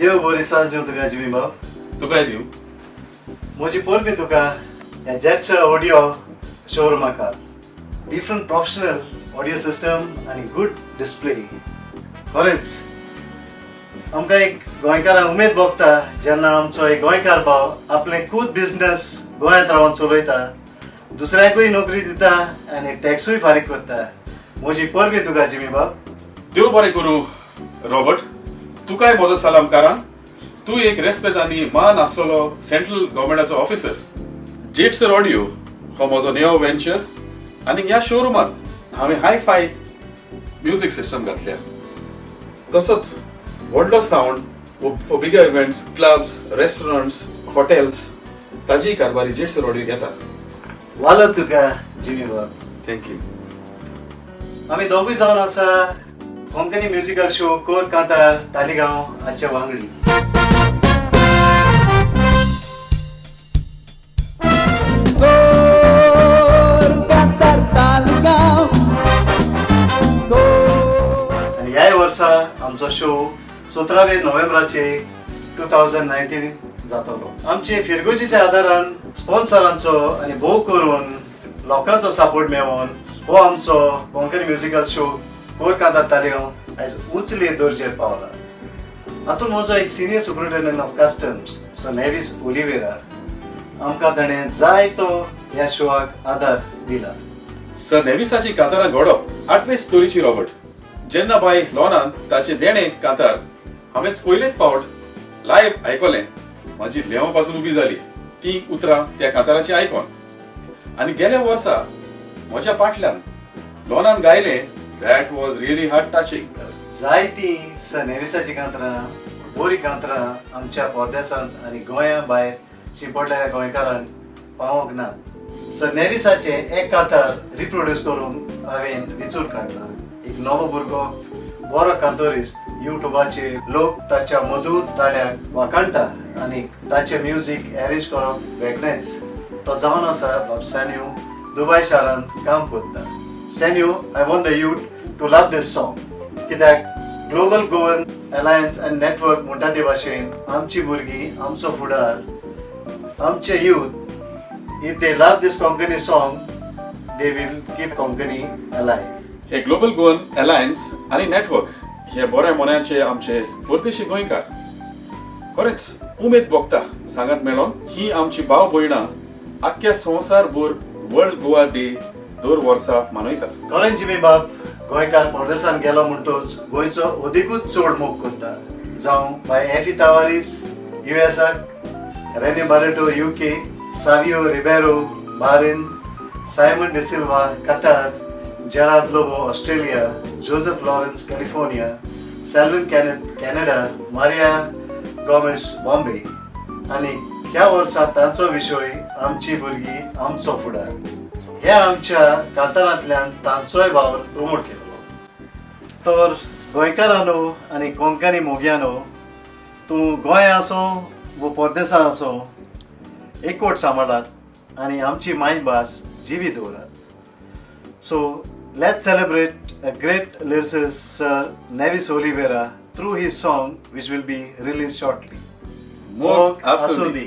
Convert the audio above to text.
देव बरी सांज दिवं तुका जिमी बाब. तुकाय दिवं. म्हजी पोरबी तुका ह्या जेटच्या ऑडिओ शोरूमाक डिफरंट प्रोफेशनल ऑडिओ सिस्टम आनी गुड डिस्प्ले. खरेंच आमकां एक गोंयकारांक उमेद भोगता जेन्ना आमचो एक गोंयकार भाव आपलें खूद बिझनेस गोंयांत रावन चलयता, दुसऱ्याकूय नोकरी दिता आनी टॅक्सूय फारीक करता. म्हजी पोरबी तुका जिमी बाब. देव बरें करूं रॉबर्ट. तुकाय म्हजो सलाम कारां. तूं एक रेस्पेद आनी मान आसलेलो सेंट्रल गव्हर्मेंटाचो ऑफिसर. जेट्सर ऑडिओ हो म्हजो नेव वेंचर आनी ह्या शोरूमांत हांवें हाय-फाय म्युजीक सिस्टम घातल्या. तसोच व्हडलो sound for bigger events, clubs, restaurants, hotels ताजी कारभारी जेट्सर ऑडिओ घेता. वालो तुका जिमी बाब. थँक्यू. आमी दोगूय जावन आसा कोंकणी म्युजिकल शो कोर कांतार तालिगांव हाचे वांगडी. आनी ह्या वर्सा आमचो शो 17 नोव्हेंबराचे 2019 जातलो. आमचे फिरगोजीच्या आदारान स्पॉन्सरांचो आनी भोव करून लोकांचो सपोर्ट मेळोन हो आमचो कोंकणी म्युजिकल शो कोर कांतार तालिगांव आयज उंचले दर्जेर पावला. हातूंत म्हजो एक senior superintendent of customs so नेविस Oliveira आमकां ताणें जायतो ह्या शोआक आदार दिला. सर नेविसाची कांतारां घडोवप 8वे स्टोरीची रॉबर्ट. जेन्ना बाय लॉनान ताचे देणे कांतार हांवें पयलेच फावट लायव्ह आयकलें, म्हाजी लेवा पासून उबी जाली ती उतरां त्या कांताराची आयकोन. आनी गेल्या वर्सा म्हज्या फाटल्यान लॉनान गायलें that was really heart touching. जायती सर नेविसाची कांतरां बरी कांतरां आमच्या परदेसांत आनी गोंया भायर शिंपडलेल्या गोंयकारांक पावोंक ना. सर नेविसाचे एक कांतार रिप्रोड्यूस करून हांवें वेंचून काडला. एक नवो भुरगो बरो कांतोरिस्ट युट्यूबाचेर लोक ताच्या मधूर ताळ्याक वाकाणटा आनी ताचे म्युजीक अरेंज करप वेगळेंच. तो जावन आसा बाब सॅन्यू दुबय शारांत काम करता. सॅन्यू, I want the youth to love this song कित्याक global Goan alliance and network म्हणटा ते भाशेन आमची भुरगीं, आमचो फुडार, आमचे youth, if they love this Konkani song they will keep Konkani alive. हे ग्लोबल गोवन अलायन्स आनी नेटवर्क हे बऱ्या मोन्याचे आमचे परदेशी गोंयकार खरेंच उमेद भोगता सांगात मेळोन ही आमची भाव भयणां आख्ख्या संवसारभर वर्ल्ड गोवा डे दर वर्सा मनयतात. खरें जिमी बाब, गोंयकार परदेसांत गेलो म्हणटच गोंयचो अदिकूच चड मोग करता. जावं बाय एफी तावारीस युएसाक, रेनी बारेटो UK, सावियो रिबेरो बारिन, Simon D'Silva Qatar, Gerard Lobo Australia, Joseph Lawrence California, Salvin Kenneth Canada, Maria Gomes Bombay. आनी ह्या वर्सा तांचो विशय आमची भुरगीं, आमचो फुडार. ह्या आमच्या कांतारांतल्यान तांचोय भाव प्रमोट केलो. तर गोंयकारांनो आनी कोंकणी मोग्यानो, तूं गोंय आसूं वो परदेसांत आसूं, एकवट सांबाळात आनी आमची मायभास जिवी दवरात. So let's celebrate a great lyricist, Sir Nevis Oliveira, through his song which will be released shortly. Mog Asundi.